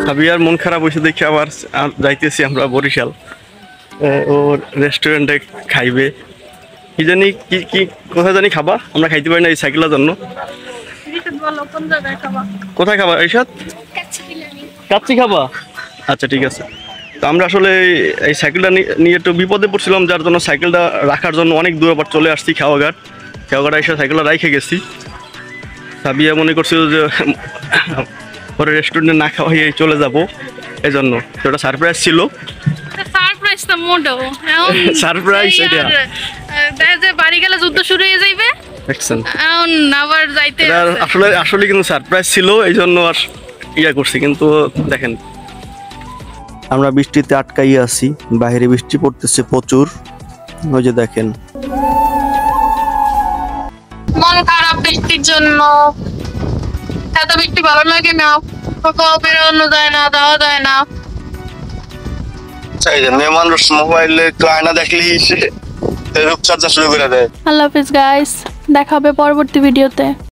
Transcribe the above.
সাবিয়ার মন খারাপ হয়েছে দেখে আবার যাইতেছি আমরা বরিশাল। ওর রেস্টুরেন্টে খাইবে কি জানি কি কি কোথায় জানি খাবা, আমরা খাইতে পারি না এই সাইকেলের জন্য। কোথায় খাবা এইসব? কাচ্চি খাবা? আচ্ছা ঠিক আছে। তো আমরা আসলে এই সাইকেলটা নিয়ে একটু বিপদে পড়ছিলাম, যার জন্য সাইকেলটা রাখার জন্য অনেক দূর আবার চলে আসছি খেওয়াঘাট এসে সাইকেলটা রাইখে গেছি। সাবিয়া মনে করছিল যে পরে রেস্টুরেন্টে না খাওয়াই চলে যাব, এই জন্য তো ওটা সারপ্রাইজ ছিল। সারপ্রাইজ এটা যে বাড়ি গেলে যুদ্ধ শুরু হয়ে যাইবে দেখছেন, আবার যাইতে আসলে আসলে কিন্তু সারপ্রাইজ ছিল, এই জন্য আর ইয়া করছি। কিন্তু দেখেন আমরা বৃষ্টিতে আটকাই আছি, বাইরে বৃষ্টি পড়তেছে প্রচুর। ওই যে দেখেন মন খারাপ বৃষ্টির জন্য, এত বৃষ্টি ভালো লাগে না, কোথাও বেরোনো যায় না, দেওয়া যায় না। মেয়ে মানুষ মোবাইলে তো আয়না দেখলেই সে রূপচর্চা শুরু করে দেয়। আল্লাহ হাফিজ গাইস, দেখা হবে পরবর্তী ভিডিওতে।